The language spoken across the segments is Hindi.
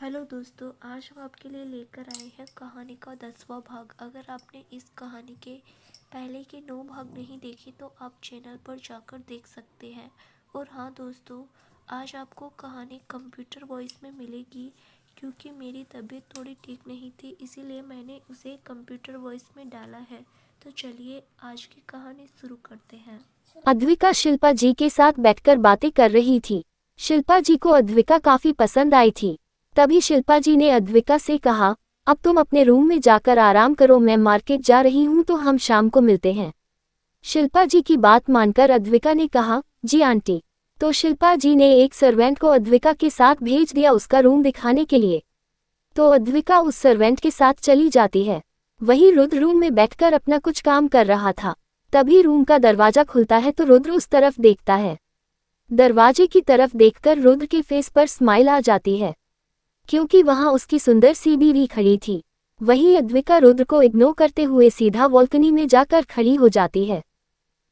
हेलो दोस्तों, आज हम आपके लिए लेकर आए हैं कहानी का 10वां भाग। अगर आपने इस कहानी के पहले के 9 भाग नहीं देखे तो आप चैनल पर जाकर देख सकते हैं। और हाँ दोस्तों, आज आपको कहानी कंप्यूटर वॉइस में मिलेगी क्योंकि मेरी तबीयत थोड़ी ठीक नहीं थी, इसीलिए मैंने उसे कंप्यूटर वॉइस में डाला है। तो चलिए आज की कहानी शुरू करते हैं। अद्विका शिल्पा जी के साथ बैठकर बातें कर रही थी। शिल्पा जी को अद्विका काफी पसंद आई थी। तभी शिल्पा जी ने अद्विका से कहा, अब तुम अपने रूम में जाकर आराम करो, मैं मार्केट जा रही हूँ तो हम शाम को मिलते हैं। शिल्पा जी की बात मानकर अद्विका ने कहा, जी आंटी। तो शिल्पा जी ने एक सर्वेंट को अद्विका के साथ भेज दिया उसका रूम दिखाने के लिए। तो अद्विका उस सर्वेंट के साथ चली जाती है। वही रुद्र रूम में बैठकर अपना कुछ काम कर रहा था। तभी रूम का दरवाजा खुलता है तो रुद्र उस तरफ देखता है। दरवाजे की तरफ देखकर रुद्र के फेस पर स्माइल आ जाती है, क्योंकि वहां उसकी सुंदर सी बीवी खड़ी थी। वहीं अद्विका रुद्र को इग्नोर करते हुए सीधा बालकनी में जाकर खड़ी हो जाती है।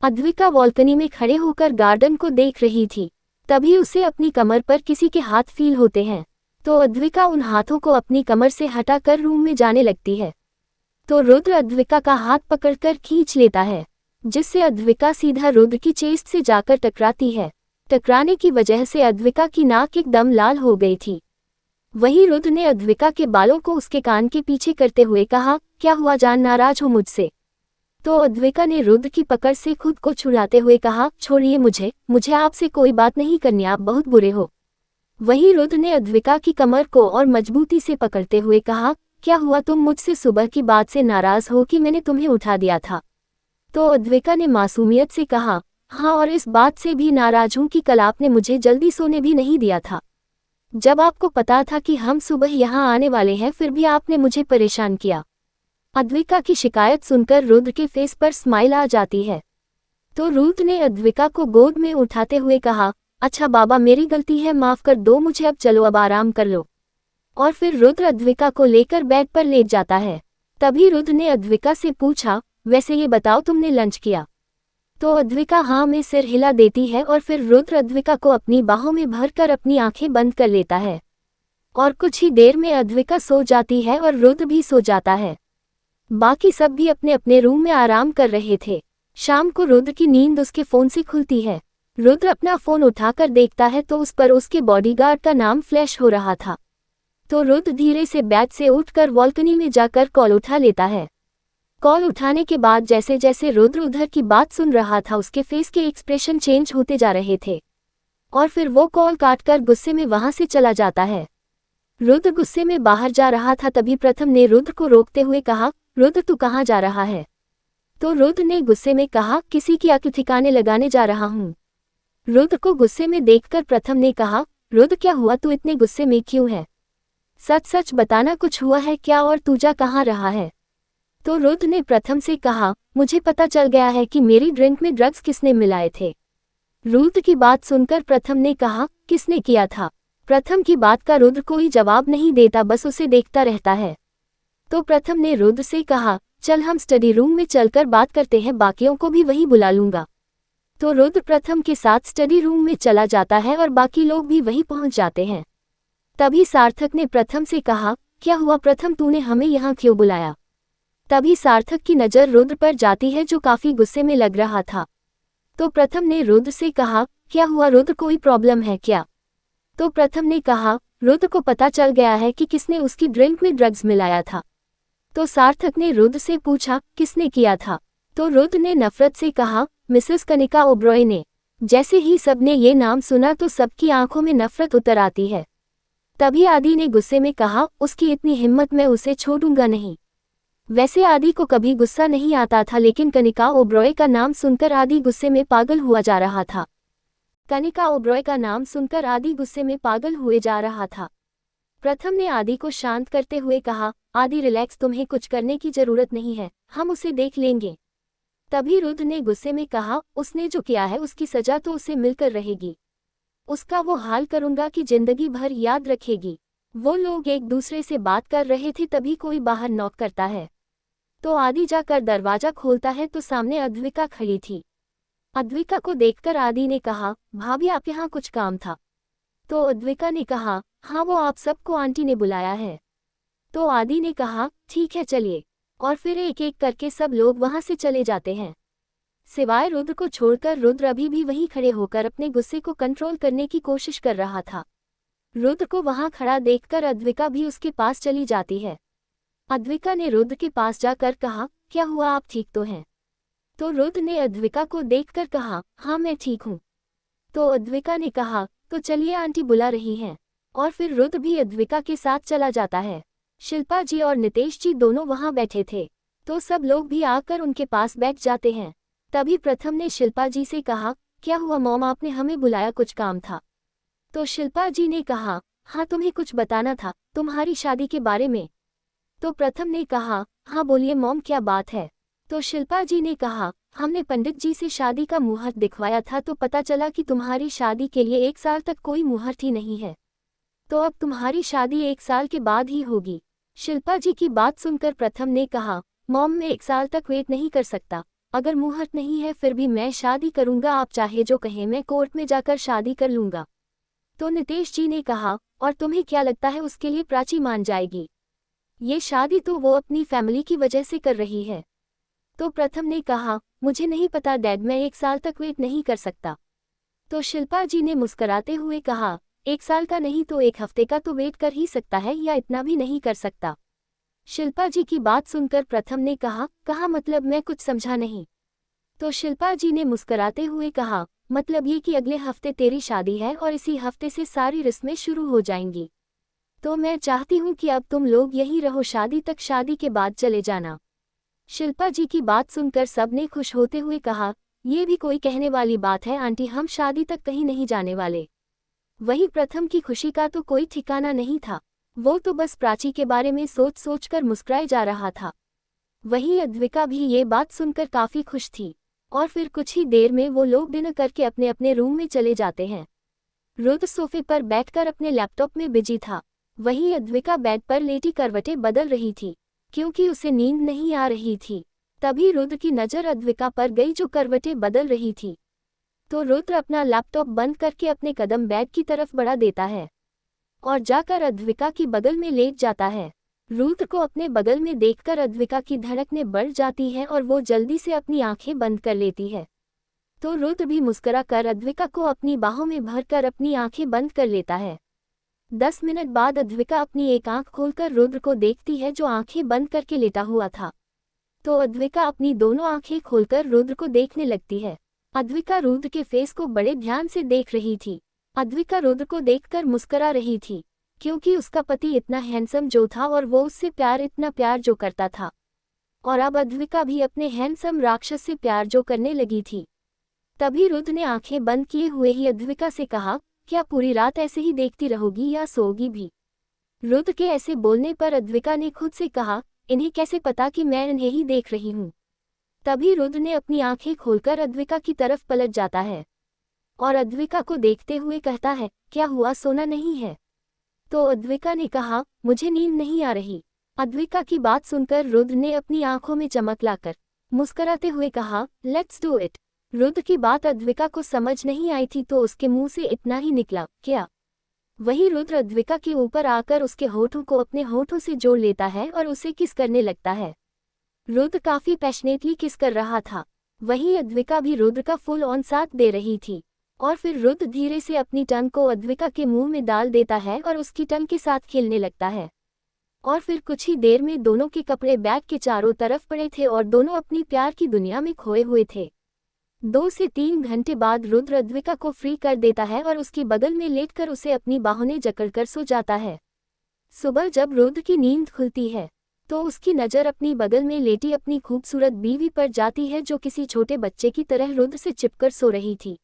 अद्विका बालकनी में खड़े होकर गार्डन को देख रही थी। तभी उसे अपनी कमर पर किसी के हाथ फील होते हैं। तो अद्विका उन हाथों को अपनी कमर से हटाकर रूम में जाने लगती है। तो रुद्र अद्विका का हाथ पकड़कर खींच लेता है, जिससे अद्विका सीधा रुद्र की चेस्ट से जाकर टकराती है। टकराने की वजह से अद्विका की नाक एकदम लाल हो गई थी। वहीं रुद्र ने अद्विका के बालों को उसके कान के पीछे करते हुए कहा, क्या हुआ जान, नाराज हो मुझसे? तो अद्विका ने रुद्र की पकड़ से खुद को छुड़ाते हुए कहा, छोड़िए मुझे आपसे कोई बात नहीं करनी, आप बहुत बुरे हो। वहीं रुद्र ने अद्विका की कमर को और मजबूती से पकड़ते हुए कहा, क्या हुआ, तुम मुझसे सुबह की बात से नाराज हो कि मैंने तुम्हें उठा दिया था? तो अद्विका ने मासूमियत से कहा, हाँ, और इस बात से भी नाराज हूं कि कल आपने मुझे जल्दी सोने भी नहीं दिया था। जब आपको पता था कि हम सुबह यहाँ आने वाले हैं फिर भी आपने मुझे परेशान किया। अद्विका की शिकायत सुनकर रुद्र के फेस पर स्माइल आ जाती है। तो रुद्र ने अद्विका को गोद में उठाते हुए कहा, अच्छा बाबा, मेरी गलती है, माफ कर दो मुझे, अब चलो, अब आराम कर लो। और फिर रुद्र अद्विका को लेकर बेड पर लेट जाता है। तभी रुद्र ने अद्विका से पूछा, वैसे ये बताओ तुमने लंच किया? तो अद्विका हाँ में सिर हिला देती है और फिर रुद्र अद्विका को अपनी बाहों में भरकर अपनी आंखें बंद कर लेता है। और कुछ ही देर में अद्विका सो जाती है और रुद्र भी सो जाता है। बाकी सब भी अपने अपने रूम में आराम कर रहे थे। शाम को रुद्र की नींद उसके फोन से खुलती है। रुद्र अपना फोन उठाकर देखता है तो उस पर उसके बॉडीगार्ड का नाम फ्लैश हो रहा था। तो रुद्र धीरे से बेड से उठकर बालकनी में जाकर कॉल उठा लेता है। कॉल उठाने के बाद जैसे जैसे रुद्र उधर की बात सुन रहा था उसके फेस के एक्सप्रेशन चेंज होते जा रहे थे। और फिर वो कॉल काटकर गुस्से में वहां से चला जाता है। रुद्र गुस्से में बाहर जा रहा था तभी प्रथम ने रुद्र को रोकते हुए कहा, रुद्र तू कहाँ जा रहा है? तो रुद्र ने गुस्से में कहा, किसी की आंख ठिकाने लगाने जा रहा हूँ। रुद्र को गुस्से में देखकर प्रथम ने कहा, रुद्र क्या हुआ, तू इतने गुस्से में क्यों है? सच सच बताना, कुछ हुआ है क्या और तू जा कहाँ रहा है? तो रुद्र ने प्रथम से कहा, मुझे पता चल गया है कि मेरी ड्रिंक में ड्रग्स किसने मिलाए थे। रुद्र की बात सुनकर प्रथम ने कहा, किसने किया था? प्रथम की बात का रुद्र कोई जवाब नहीं देता, बस उसे देखता रहता है। तो प्रथम ने रुद्र से कहा, चल हम स्टडी रूम में चलकर बात करते हैं, बाकियों को भी वहीं बुला लूंगा। तो रुद्र प्रथम के साथ स्टडी रूम में चला जाता है और बाकी लोग भी वहीं पहुंच जाते हैं। तभी सार्थक ने प्रथम से कहा, क्या हुआ प्रथम, तूने हमें यहाँ क्यों बुलाया? तभी सार्थक की नज़र रुद्र पर जाती है जो काफी गुस्से में लग रहा था। तो प्रथम ने रुद्र से कहा, क्या हुआ रुद्र, कोई प्रॉब्लम है क्या? तो प्रथम ने कहा, रुद्र को पता चल गया है कि किसने उसकी ड्रिंक में ड्रग्स मिलाया था। तो सार्थक ने रुद्र से पूछा, किसने किया था? तो रुद्र ने नफरत से कहा, मिसेस कनिका ओब्रॉय ने। जैसे ही सबने ये नाम सुना तो सबकी आंखों में नफरत उतर आती है। तभी आदि ने गुस्से में कहा, उसकी इतनी हिम्मत, मैं उसे छोड़ूंगा नहीं। वैसे आदि को कभी गुस्सा नहीं आता था, लेकिन कनिका ओब्रॉय का नाम सुनकर आदि गुस्से में पागल हुआ जा रहा था। कनिका ओब्रॉय का नाम सुनकर आदि गुस्से में पागल हुए जा रहा था। प्रथम ने आदि को शांत करते हुए कहा, आदि रिलैक्स, तुम्हें कुछ करने की जरूरत नहीं है, हम उसे देख लेंगे। तभी रुद्र ने गुस्से में कहा, उसने जो किया है उसकी सजा तो उसे मिलकर रहेगी। उसका वो हाल करूंगा कि जिंदगी भर याद रखेगी। वो लोग एक दूसरे से बात कर रहे थे तभी कोई बाहर नॉक करता है। तो आदि जाकर दरवाजा खोलता है तो सामने अद्विका खड़ी थी। अद्विका को देखकर आदि ने कहा, भाभी आप यहाँ कुछ काम था? तो अद्विका ने कहा, हाँ, वो आप सबको आंटी ने बुलाया है। तो आदि ने कहा, ठीक है चलिए। और फिर एक एक करके सब लोग वहां से चले जाते हैं, सिवाय रुद्र को छोड़कर। रुद्र अभी भी वहीं खड़े होकर अपने गुस्से को कंट्रोल करने की कोशिश कर रहा था। रुद्र को वहां खड़ा देखकर अद्विका भी उसके पास चली जाती है। अद्विका ने रुद्र के पास जाकर कहा, क्या हुआ, आप ठीक तो हैं? तो रुद्र ने अद्विका को देखकर कहा, हाँ मैं ठीक हूँ। तो अद्विका ने कहा, तो चलिए आंटी बुला रही हैं। और फिर रुद्र भी अद्विका के साथ चला जाता है। शिल्पा जी और नितेश जी दोनों वहां बैठे थे, तो सब लोग भी आकर उनके पास बैठ जाते हैं। तभी प्रथम ने शिल्पा जी से कहा, क्या हुआ मॉम, आपने हमें बुलाया, कुछ काम था? तो शिल्पा जी ने कहा, हाँ तुम्हें कुछ बताना था, तुम्हारी शादी के बारे में। तो प्रथम ने कहा, हाँ बोलिए मॉम, क्या बात है? तो शिल्पा जी ने कहा, हमने पंडित जी से शादी का मुहूर्त दिखवाया था, तो पता चला कि तुम्हारी शादी के लिए 1 साल तक कोई मुहूर्त ही नहीं है। तो अब तुम्हारी शादी 1 साल के बाद ही होगी। शिल्पा जी की बात सुनकर प्रथम ने कहा, मॉम मैं 1 साल तक वेट नहीं कर सकता, अगर मुहूर्त नहीं है फिर भी मैं शादी करूंगा, आप चाहे जो कहें, मैं कोर्ट में जाकर शादी कर लूंगा। तो नितेश जी ने कहा, और तुम्हें क्या लगता है उसके लिए प्राची मान जाएगी? ये शादी तो वो अपनी फैमिली की वजह से कर रही है। तो प्रथम ने कहा, मुझे नहीं पता डैड, मैं 1 साल तक वेट नहीं कर सकता। तो शिल्पा जी ने मुस्कुराते हुए कहा, 1 साल का नहीं तो 1 हफ्ते का तो वेट कर ही सकता है, या इतना भी नहीं कर सकता। शिल्पा जी की बात सुनकर प्रथम ने कहा, मतलब मैं कुछ समझा नहीं। तो शिल्पा जी ने मुस्कुराते हुए कहा, मतलब ये कि अगले हफ्ते तेरी शादी है और इसी हफ्ते से सारी रस्में शुरू हो जाएंगी। तो मैं चाहती हूँ कि अब तुम लोग यहीं रहो शादी तक, शादी के बाद चले जाना। शिल्पा जी की बात सुनकर सबने खुश होते हुए कहा, ये भी कोई कहने वाली बात है आंटी, हम शादी तक कहीं नहीं जाने वाले। वहीं प्रथम की खुशी का तो कोई ठिकाना नहीं था, वो तो बस प्राची के बारे में सोच सोचकर मुस्कुराए जा रहा था। वहीं अद्विका भी ये बात सुनकर काफी खुश थी। और फिर कुछ ही देर में वो लोग डिनर करके अपने अपने रूम में चले जाते हैं। रुद्र सोफे पर बैठकर अपने लैपटॉप में बिजी था। वहीं अद्विका बेड पर लेटी करवटें बदल रही थी, क्योंकि उसे नींद नहीं आ रही थी। तभी रुद्र की नज़र अद्विका पर गई जो करवटें बदल रही थी। तो रुद्र अपना लैपटॉप बंद करके अपने कदम बेड की तरफ बढ़ा देता है और जाकर अद्विका की बगल में लेट जाता है। रुद्र को अपने बगल में देखकर अद्विका की धड़कनें बढ़ जाती हैं और वो जल्दी से अपनी आंखें बंद कर लेती है। तो रुद्र भी मुस्कुरा कर अद्विका को अपनी बाहों में भरकर अपनी आंखें बंद कर लेता है। 10 मिनट बाद अद्विका अपनी एक आंख खोलकर रुद्र को देखती है जो आंखें बंद करके लेटा हुआ था। तो अद्विका अपनी दोनों आंखें खोलकर रुद्र को देखने लगती है। अद्विका रुद्र के फेस को बड़े ध्यान से देख रही थी। अद्विका रुद्र को देखकर मुस्कुरा रही थी, क्योंकि उसका पति इतना हैंडसम जो था और वो उससे प्यार, इतना प्यार जो करता था। और अब अद्विका भी अपने हैंडसम राक्षस से प्यार जो करने लगी थी। तभी रुद्र ने आंखें बंद किए हुए ही अद्विका से कहा, क्या पूरी रात ऐसे ही देखती रहोगी या सोओगी भी? रुद्र के ऐसे बोलने पर अद्विका ने खुद से कहा, इन्हें कैसे पता कि मैं इन्हें ही देख रही हूँ। तभी रुद्र ने अपनी आंखें खोलकर अद्विका की तरफ पलट जाता है और अद्विका को देखते हुए कहता है, क्या हुआ, सोना नहीं है? तो अद्विका ने कहा, मुझे नींद नहीं आ रही। अद्विका की बात सुनकर रुद्र ने अपनी आंखों में चमक लाकर मुस्कुराते हुए कहा, लेट्स डू इट। रुद्र की बात अद्विका को समझ नहीं आई थी, तो उसके मुंह से इतना ही निकला, क्या? वही रुद्र अद्विका के ऊपर आकर उसके होठों को अपने होठों से जोड़ लेता है और उसे किस करने लगता है। रुद्र काफी पैशनेटली किस कर रहा था। वहीं अद्विका भी रुद्र का फुल ऑन साथ दे रही थी। और फिर रुद्र धीरे से अपनी टंग को अद्विका के मुंह में डाल देता है और उसकी टंग के साथ खेलने लगता है। और फिर कुछ ही देर में दोनों के कपड़े बैग के चारों तरफ पड़े थे और दोनों अपनी प्यार की दुनिया में खोए हुए थे। 2 से 3 घंटे बाद रुद्र अद्विका को फ्री कर देता है और उसकी बगल में लेटकर उसे अपनी बाहों में जकड़कर सो जाता है। सुबह जब रुद्र की नींद खुलती है तो उसकी नज़र अपनी बगल में लेटी अपनी खूबसूरत बीवी पर जाती है, जो किसी छोटे बच्चे की तरह रुद्र से चिपकर सो रही थी।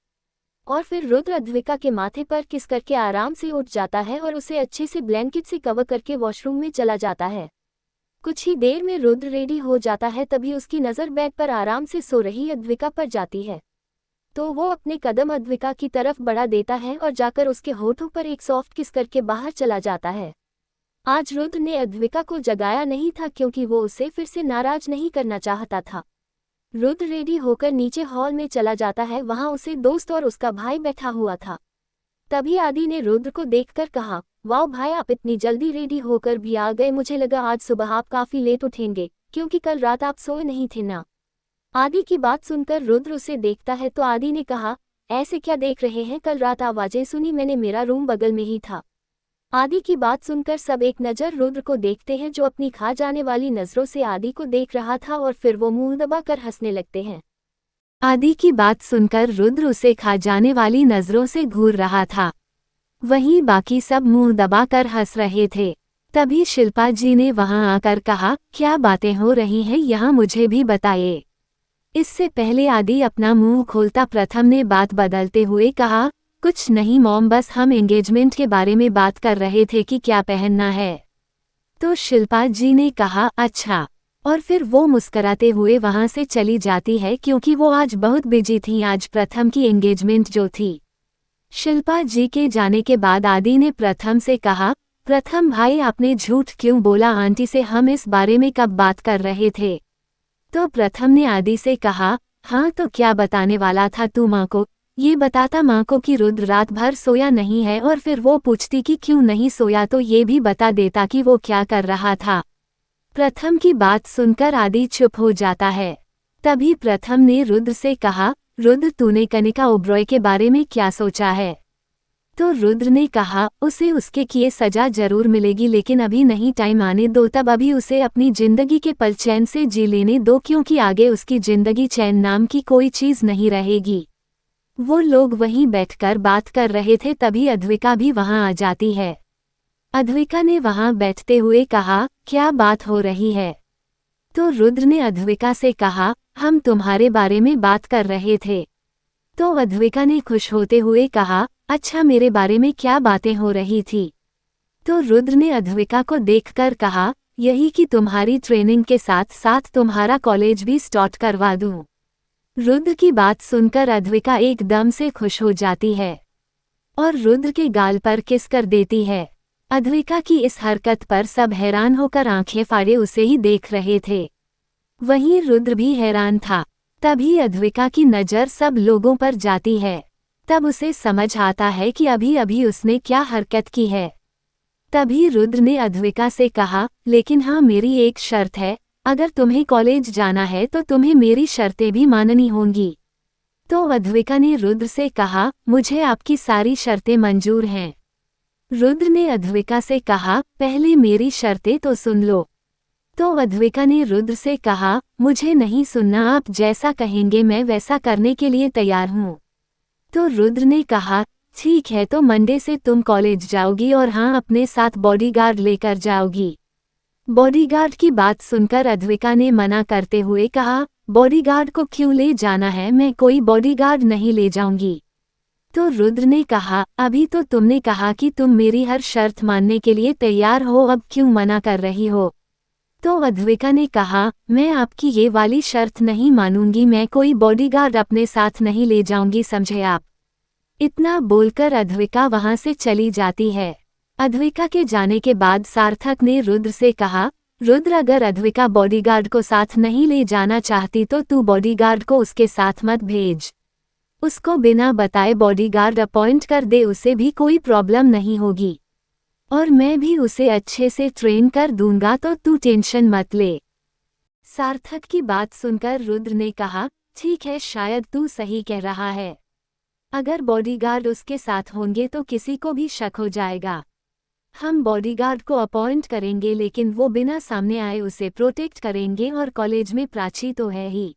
और फिर रुद्र अद्विका के माथे पर किस करके आराम से उठ जाता है और उसे अच्छे से ब्लैंकेट से कवर करके वॉशरूम में चला जाता है। कुछ ही देर में रुद्र रेडी हो जाता है, तभी उसकी नज़र बेड पर आराम से सो रही अद्विका पर जाती है। तो वो अपने कदम अद्विका की तरफ बढ़ा देता है और जाकर उसके होठों पर एक सॉफ्ट किस करके बाहर चला जाता है। आज रुद्र ने अद्विका को जगाया नहीं था, क्योंकि वो उसे फिर से नाराज नहीं करना चाहता था। रुद्र रेडी होकर नीचे हॉल में चला जाता है, वहां उसे दोस्त और उसका भाई बैठा हुआ था। तभी आदि ने रुद्र को देखकर कहा, वाह भाई, आप इतनी जल्दी रेडी होकर भी आ गए। मुझे लगा आज सुबह आप काफी लेट उठेंगे, क्योंकि कल रात आप सोए नहीं थे ना। आदि की बात सुनकर रुद्र उसे देखता है तो आदि ने कहा, ऐसे क्या देख रहे हैं, कल रात आवाजें सुनी मैंने, मेरा रूम बगल में ही था। आदि की बात सुनकर सब एक नज़र रुद्र को देखते हैं, जो अपनी खा जाने वाली नजरों से आदि को देख रहा था, और फिर वो मुंह दबाकर हंसने लगते हैं। आदि की बात सुनकर रुद्र उसे खा जाने वाली नजरों से घूर रहा था। वहीं बाकी सब मुंह दबाकर हंस रहे थे। तभी शिल्पा जी ने वहां आकर कहा, क्या बातें हो रही हैं यहाँ, मुझे भी बताइए। इससे पहले आदि अपना मुंह खोलता प्रथम ने बात बदलते हुए कहा, कुछ नहीं मॉम, बस हम एंगेजमेंट के बारे में बात कर रहे थे कि क्या पहनना है। तो शिल्पा जी ने कहा, अच्छा। और फिर वो मुस्कराते हुए वहां से चली जाती है, क्योंकि वो आज बहुत बिजी थी, आज प्रथम की एंगेजमेंट जो थी। शिल्पा जी के जाने के बाद आदि ने प्रथम से कहा, प्रथम भाई आपने झूठ क्यों बोला आंटी से, हम इस बारे में कब बात कर रहे थे। तो प्रथम ने आदि से कहा, हाँ तो क्या बताने वाला था तू माँ को, ये बताता माँ को कि रुद्र रात भर सोया नहीं है, और फिर वो पूछती कि क्यों नहीं सोया तो ये भी बता देता कि वो क्या कर रहा था। प्रथम की बात सुनकर आदि चुप हो जाता है। तभी प्रथम ने रुद्र से कहा, रुद्र तूने कनिका ओबरॉय के बारे में क्या सोचा है। तो रुद्र ने कहा, उसे उसके किए सजा जरूर मिलेगी, लेकिन अभी नहीं, टाइम आने दो, तब अभी उसे अपनी जिंदगी के पल चैन से जी लेने दो, क्योंकि आगे उसकी जिंदगी चैन नाम की कोई चीज नहीं रहेगी। वो लोग वहीं बैठकर बात कर रहे थे, तभी अद्विका भी वहां आ जाती है। अद्विका ने वहां बैठते हुए कहा, क्या बात हो रही है। तो रुद्र ने अद्विका से कहा, हम तुम्हारे बारे में बात कर रहे थे। तो अद्विका ने खुश होते हुए कहा, अच्छा मेरे बारे में क्या बातें हो रही थी। तो रुद्र ने अद्विका को देखकर कहा, यही कि तुम्हारी ट्रेनिंग के साथ साथ तुम्हारा कॉलेज भी स्टार्ट करवा दूं। रुद्र की बात सुनकर अद्विका एकदम से खुश हो जाती है और रुद्र के गाल पर किस कर देती है। अद्विका की इस हरकत पर सब हैरान होकर आंखें फाड़े उसे ही देख रहे थे। वहीं रुद्र भी हैरान था। तभी अद्विका की नज़र सब लोगों पर जाती है। तब उसे समझ आता है कि अभी अभी उसने क्या हरकत की है। तभी रुद्र ने अद्विका से कहा, लेकिन हाँ मेरी एक शर्त है, अगर तुम्हें कॉलेज जाना है तो तुम्हें मेरी शर्तें भी माननी होंगी। तो अद्विका ने रुद्र से कहा, मुझे आपकी सारी शर्तें मंजूर हैं। रुद्र ने अद्विका से कहा, पहले मेरी शर्तें तो सुन लो। तो अद्विका ने रुद्र से कहा, मुझे नहीं सुनना, आप जैसा कहेंगे मैं वैसा करने के लिए तैयार हूँ। तो रुद्र ने कहा, ठीक है, तो मंडे से तुम कॉलेज जाओगी और हाँ अपने साथ बॉडीगार्ड लेकर जाओगी। बॉडीगार्ड की बात सुनकर अद्विका ने मना करते हुए कहा, बॉडीगार्ड को क्यों ले जाना है, मैं कोई बॉडीगार्ड नहीं ले जाऊंगी। तो रुद्र ने कहा, अभी तो तुमने कहा कि तुम मेरी हर शर्त मानने के लिए तैयार हो, अब क्यों मना कर रही हो। तो अद्विका ने कहा, मैं आपकी ये वाली शर्त नहीं मानूंगी, मैं कोई बॉडीगार्ड अपने साथ नहीं ले जाऊंगी, समझे आप। इतना बोलकर अद्विका वहां से चली जाती है। अद्विका के जाने के बाद सार्थक ने रुद्र से कहा, रुद्र अगर अद्विका बॉडीगार्ड को साथ नहीं ले जाना चाहती तो तू बॉडीगार्ड को उसके साथ मत भेज। उसको बिना बताए बॉडीगार्ड अपॉइंट कर दे, उसे भी कोई प्रॉब्लम नहीं होगी और मैं भी उसे अच्छे से ट्रेन कर दूंगा, तो तू टेंशन मत ले। सार्थक की बात सुनकर रुद्र ने कहा, ठीक है, शायद तू सही कह रहा है। अगर बॉडीगार्ड उसके साथ होंगे तो किसी को भी शक हो जाएगा। हम बॉडीगार्ड को अपॉइंट करेंगे, लेकिन वो बिना सामने आए उसे प्रोटेक्ट करेंगे, और कॉलेज में प्राची तो है ही।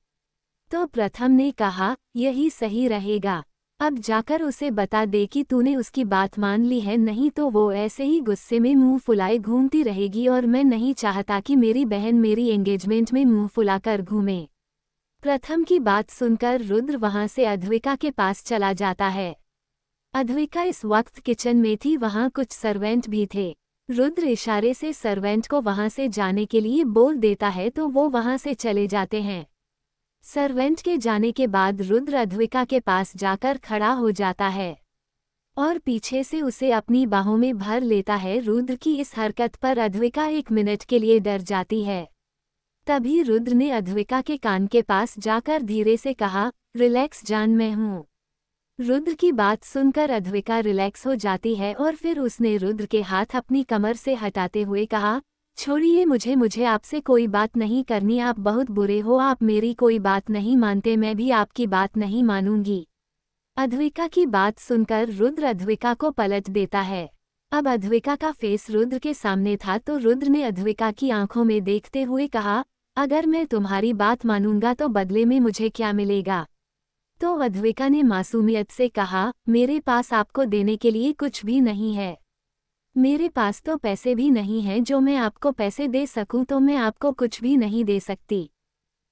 तो प्रथम ने कहा, यही सही रहेगा। अब जाकर उसे बता दे कि तूने उसकी बात मान ली है, नहीं तो वो ऐसे ही गुस्से में मुंह फुलाए घूमती रहेगी, और मैं नहीं चाहता कि मेरी बहन मेरी एंगेजमेंट में मुंह फुलाकर घूमे। प्रथम की बात सुनकर रुद्र वहां से अद्विका के पास चला जाता है। अद्विका इस वक्त किचन में थी, वहां कुछ सर्वेंट भी थे। रुद्र इशारे से सर्वेंट को वहां से जाने के लिए बोल देता है, तो वो वहां से चले जाते हैं। सर्वेंट के जाने के बाद रुद्र अद्विका के पास जाकर खड़ा हो जाता है और पीछे से उसे अपनी बाहों में भर लेता है। रुद्र की इस हरकत पर अद्विका एक मिनट के लिए डर जाती है। तभी रुद्र ने अद्विका के कान के पास जाकर धीरे से कहा, रिलैक्स जान, मैं हूँ। रुद्र की बात सुनकर अद्विका रिलैक्स हो जाती है और फिर उसने रुद्र के हाथ अपनी कमर से हटाते हुए कहा, छोड़िए मुझे आपसे कोई बात नहीं करनी, आप बहुत बुरे हो, आप मेरी कोई बात नहीं मानते, मैं भी आपकी बात नहीं मानूंगी। अद्विका की बात सुनकर रुद्र अद्विका को पलट देता है। अब अद्विका का फेस रुद्र के सामने था तो रुद्र ने अद्विका की आंखों में देखते हुए कहा, अगर मैं तुम्हारी बात मानूंगा तो बदले में मुझे क्या मिलेगा? तो अद्विका ने मासूमियत से कहा, मेरे पास आपको देने के लिए कुछ भी नहीं है। मेरे पास तो पैसे भी नहीं हैं जो मैं आपको पैसे दे सकूं, तो मैं आपको कुछ भी नहीं दे सकती।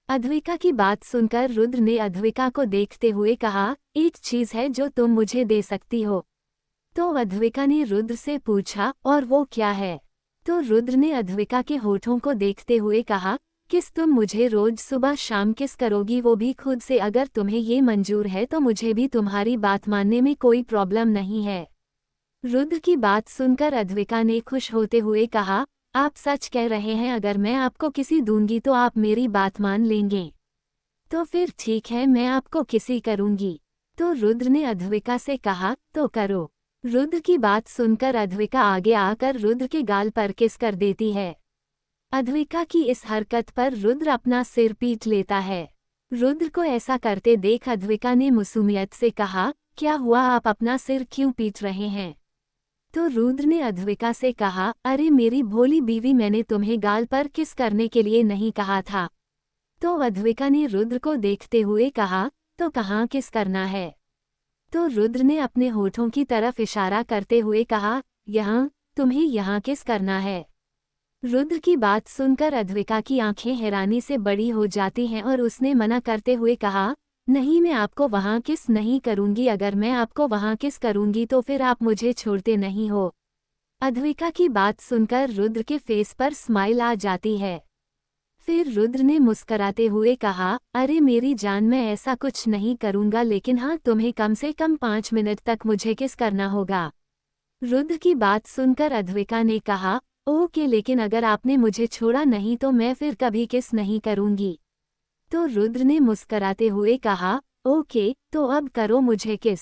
अद्विका की बात सुनकर रुद्र ने अद्विका को देखते हुए कहा, एक चीज है जो तुम मुझे दे सकती हो। तो अद्विका ने रुद्र से पूछा, और वो क्या है? तो रुद्र ने अद्विका के होठों को देखते हुए कहा, किस तुम मुझे रोज सुबह शाम किस करोगी, वो भी खुद से। अगर तुम्हें ये मंजूर है तो मुझे भी तुम्हारी बात मानने में कोई प्रॉब्लम नहीं है। रुद्र की बात सुनकर अद्विका ने खुश होते हुए कहा, आप सच कह रहे हैं, अगर मैं आपको किसी दूंगी तो आप मेरी बात मान लेंगे? तो फिर ठीक है, मैं आपको किसी करूंगी। तो रुद्र ने अद्विका से कहा, तो करो। रुद्र की बात सुनकर अद्विका आगे आकर रुद्र के गाल पर किस कर देती है। अद्विका की इस हरकत पर रुद्र अपना सिर पीट लेता है। रुद्र को ऐसा करते देख अद्विका ने मासूमियत से कहा, क्या हुआ, आप अपना सिर क्यों पीट रहे हैं? तो रुद्र ने अद्विका से कहा, अरे मेरी भोली बीवी, मैंने तुम्हें गाल पर किस करने के लिए नहीं कहा था। तो अद्विका ने रुद्र को देखते हुए कहा, तो कहाँ किस करना है? तो रुद्र ने अपने होठों की तरफ इशारा करते हुए कहा, यहाँ, तुम्हें यहाँ किस करना है? रुद्र की बात सुनकर अद्विका की आंखें हैरानी से बड़ी हो जाती हैं और उसने मना करते हुए कहा, नहीं, मैं आपको वहाँ किस नहीं करूँगी, अगर मैं आपको वहाँ किस करूँगी तो फिर आप मुझे छोड़ते नहीं हो। अद्विका की बात सुनकर रुद्र के फेस पर स्माइल आ जाती है। फिर रुद्र ने मुस्कराते हुए कहा, अरे मेरी जान, मैं ऐसा कुछ नहीं करूँगा, लेकिन हाँ, तुम्हें कम से कम 5 मिनट तक मुझे किस करना होगा। रुद्र की बात सुनकर अद्विका ने कहा, ओके, लेकिन अगर आपने मुझे छोड़ा नहीं तो मैं फिर कभी किस नहीं करूँगी। तो रुद्र ने मुस्कराते हुए कहा, ओके, तो अब करो मुझे किस।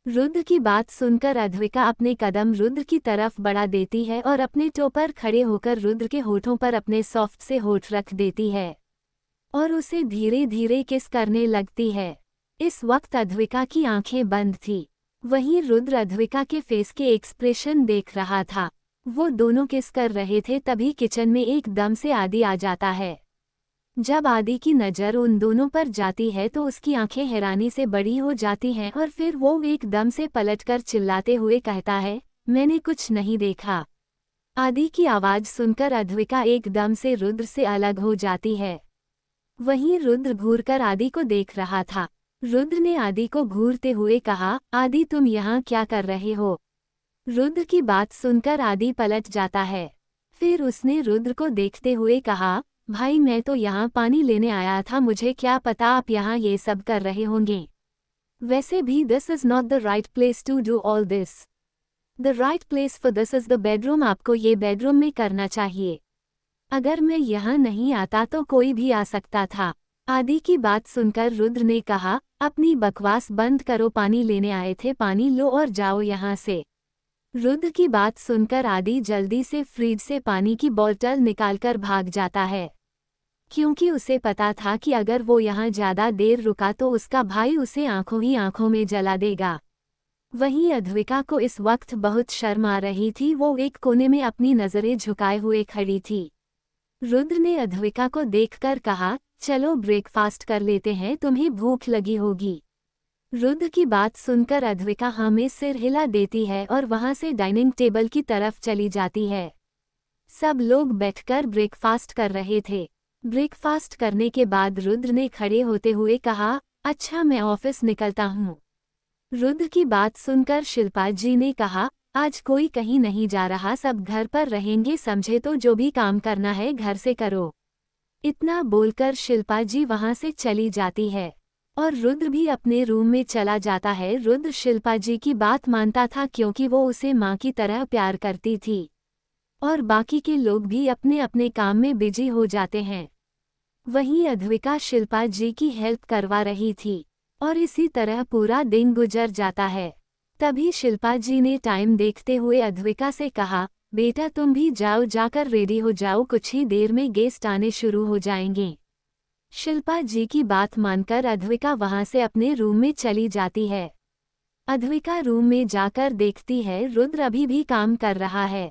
रुद्र की बात सुनकर अद्विका अपने कदम रुद्र की तरफ बढ़ा देती है और अपने टो पर खड़े होकर रुद्र के होठों पर अपने सॉफ्ट से होठ रख देती है और उसे धीरे धीरे किस करने लगती है। इस वक्त अद्विका की आंखें बंद थी। वहीं रुद्र अद्विका के फेस के एक्सप्रेशन देख रहा था। वो दोनों किस कर रहे थे, तभी किचन में एकदम से आदि आ जाता है। जब आदि की नज़र उन दोनों पर जाती है तो उसकी आंखें हैरानी से बड़ी हो जाती हैं और फिर वो एकदम से पलटकर चिल्लाते हुए कहता है, मैंने कुछ नहीं देखा। आदि की आवाज़ सुनकर अद्विका एकदम से रुद्र से अलग हो जाती है। वहीं रुद्र घूरकर आदि को देख रहा था। रुद्र ने आदि को घूरते हुए कहा, आदि तुम यहाँ क्या कर रहे हो? रुद्र की बात सुनकर आदि पलट जाता है। फिर उसने रुद्र को देखते हुए कहा, भाई मैं तो यहाँ पानी लेने आया था, मुझे क्या पता आप यहाँ ये सब कर रहे होंगे। वैसे भी this is not the right place to do all this. The right place for this is the bedroom, आपको ये बेडरूम में करना चाहिए। अगर मैं यहाँ नहीं आता तो कोई भी आ सकता था। आदि की बात सुनकर रुद्र ने कहा, अपनी बकवास बंद करो, पानी लेने आए थे, पानी लो और जाओ यहाँ से। रुद्र की बात सुनकर आदि जल्दी से फ्रिज से पानी की बोतल निकालकर भाग जाता है, क्योंकि उसे पता था कि अगर वो यहाँ ज्यादा देर रुका तो उसका भाई उसे आंखों ही आंखों में जला देगा। वहीं अद्विका को इस वक्त बहुत शर्म आ रही थी। वो एक कोने में अपनी नजरें झुकाए हुए खड़ी थी। रुद्र ने अद्विका को देखकर कहा, चलो ब्रेकफास्ट कर लेते हैं, तुम्हें भूख लगी होगी। रुद्र की बात सुनकर अद्विका हाँ में सिर हिला देती है और वहां से डाइनिंग टेबल की तरफ चली जाती है। सब लोग बैठकर ब्रेकफास्ट कर रहे थे। ब्रेकफास्ट करने के बाद रुद्र ने खड़े होते हुए कहा, अच्छा मैं ऑफिस निकलता हूँ। रुद्र की बात सुनकर शिल्पा जी ने कहा, आज कोई कहीं नहीं जा रहा, सब घर पर रहेंगे, समझे, तो जो भी काम करना है घर से करो। इतना बोलकर शिल्पा जी वहां से चली जाती है और रुद्र भी अपने रूम में चला जाता है। रुद्र शिल्पा जी की बात मानता था क्योंकि वो उसे माँ की तरह प्यार करती थी और बाकी के लोग भी अपने अपने काम में बिजी हो जाते हैं। वहीं अद्विका शिल्पा जी की हेल्प करवा रही थी। और इसी तरह पूरा दिन गुजर जाता है। तभी शिल्पा जी ने टाइम देखते हुए अद्विका से कहा, बेटा तुम भी जाओ, जाकर रेडी हो जाओ, कुछ ही देर में गेस्ट आने शुरू हो जाएंगे। शिल्पा जी की बात मानकर अद्विका वहां से अपने रूम में चली जाती है। अद्विका रूम में जाकर देखती है रुद्र अभी भी काम कर रहा है।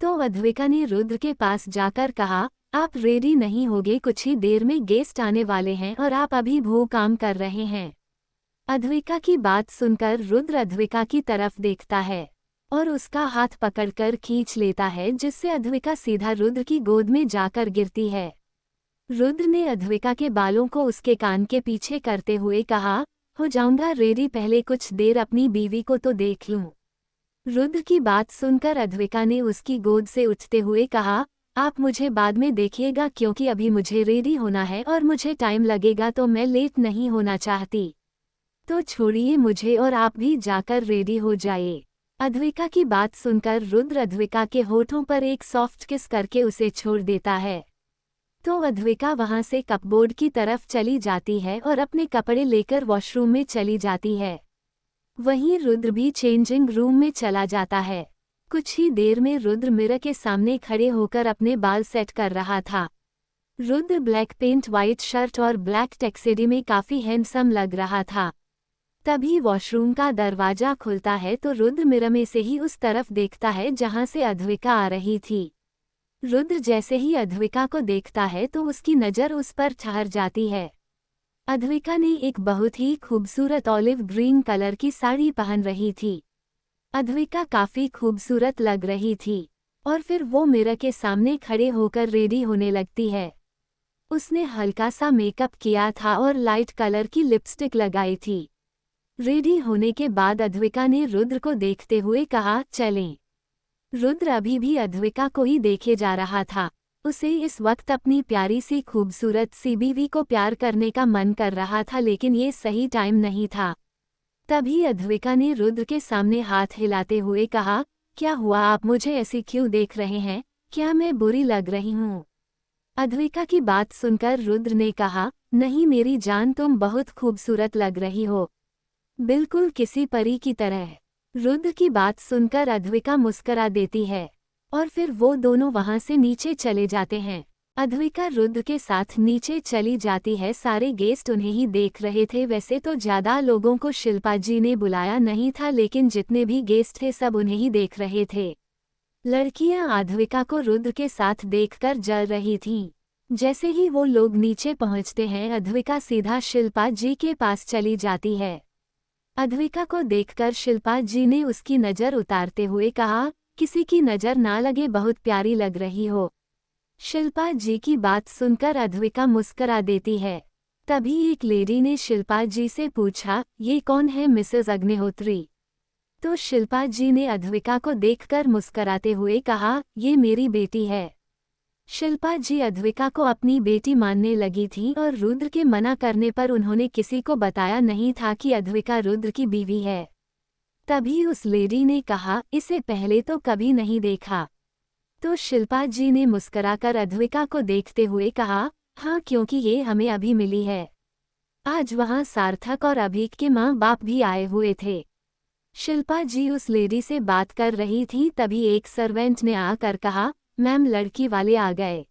तो अद्विका ने रुद्र के पास जाकर कहा, आप रेडी नहीं होगे, कुछ ही देर में गेस्ट आने वाले हैं और आप अभी वो काम कर रहे हैं। अद्विका की बात सुनकर रुद्र अद्विका की तरफ देखता है और उसका हाथ पकड़कर खींच लेता है, जिससे अद्विका सीधा रुद्र की गोद में जाकर गिरती है। रुद्र ने अद्विका के बालों को उसके कान के पीछे करते हुए कहा, हो जाऊंगा रेडी, पहले कुछ देर अपनी बीवी को तो देख लूं। रुद्र की बात सुनकर अद्विका ने उसकी गोद से उठते हुए कहा, आप मुझे बाद में देखिएगा, क्योंकि अभी मुझे रेडी होना है और मुझे टाइम लगेगा, तो मैं लेट नहीं होना चाहती। तो छोड़िए मुझे और आप भी जाकर रेडी हो जाइए। अद्विका की बात सुनकर रुद्र अद्विका के होठों पर एक सॉफ्ट किस करके उसे छोड़ देता है। तो अद्विका वहां से कपबोर्ड की तरफ चली जाती है और अपने कपड़े लेकर वॉशरूम में चली जाती है। वहीं रुद्र भी चेंजिंग रूम में चला जाता है। कुछ ही देर में रुद्र मिरर के सामने खड़े होकर अपने बाल सेट कर रहा था। Rudra black pant, white shirt और ब्लैक टैक्सेडी में काफी हैंडसम लग रहा था। तभी वॉशरूम का दरवाजा खुलता है तो रुद्र मिरर में से ही उस तरफ देखता है जहां से अद्विका आ रही थी। रुद्र जैसे ही अद्विका को देखता है तो उसकी नज़र उस पर ठहर जाती है। अद्विका ने एक बहुत ही खूबसूरत ऑलिव ग्रीन कलर की साड़ी पहन रही थी। अद्विका काफी खूबसूरत लग रही थी और फिर वो मिरर के सामने खड़े होकर रेडी होने लगती है। उसने हल्का सा मेकअप किया था और लाइट कलर की लिपस्टिक लगाई थी। रेडी होने के बाद अद्विका ने रुद्र को देखते हुए कहा, चलें। रुद्र अभी भी अद्विका को ही देखे जा रहा था। उसे इस वक्त अपनी प्यारी सी खूबसूरत सी बीवी को प्यार करने का मन कर रहा था, लेकिन ये सही टाइम नहीं था। तभी अद्विका ने रुद्र के सामने हाथ हिलाते हुए कहा, क्या हुआ, आप मुझे ऐसी क्यों देख रहे हैं, क्या मैं बुरी लग रही हूँ? अद्विका की बात सुनकर रुद्र ने कहा, नहीं मेरी जान, तुम बहुत खूबसूरत लग रही हो, बिल्कुल किसी परी की तरह। रुद्र की बात सुनकर अद्विका मुस्करा देती है और फिर वो दोनों वहां से नीचे चले जाते हैं। अद्विका रुद्र के साथ नीचे चली जाती है। सारे गेस्ट उन्हें ही देख रहे थे। वैसे तो ज्यादा लोगों को शिल्पा जी ने बुलाया नहीं था, लेकिन जितने भी गेस्ट थे सब उन्हें ही देख रहे थे। लड़कियां अद्विका को रुद्र के साथ देखकर जल रही थीं। जैसे ही वो लोग नीचे पहुंचते हैं, अद्विका सीधा शिल्पा जी के पास चली जाती है। अद्विका को देखकर शिल्पा जी ने उसकी नज़र उतारते हुए कहा, किसी की नज़र ना लगे, बहुत प्यारी लग रही हो। शिल्पा जी की बात सुनकर अद्विका मुस्करा देती है। तभी एक लेडी ने शिल्पा जी से पूछा, ये कौन है मिसेस अग्निहोत्री? तो शिल्पा जी ने अद्विका को देखकर मुस्कराते हुए कहा, ये मेरी बेटी है। शिल्पा जी अद्विका को अपनी बेटी मानने लगी थी और रुद्र के मना करने पर उन्होंने किसी को बताया नहीं था कि अद्विका रुद्र की बीवी है। तभी उस लेडी ने कहा, इसे पहले तो कभी नहीं देखा। तो शिल्पा जी ने मुस्कुराकर अद्विका को देखते हुए कहा, हाँ, क्योंकि ये हमें अभी मिली है। आज वहाँ सार्थक और अभीक के माँ बाप भी आए हुए थे। शिल्पा जी उस लेडी से बात कर रही थी, तभी एक सर्वेंट ने आकर कहा, मैम लड़की वाले आ गए।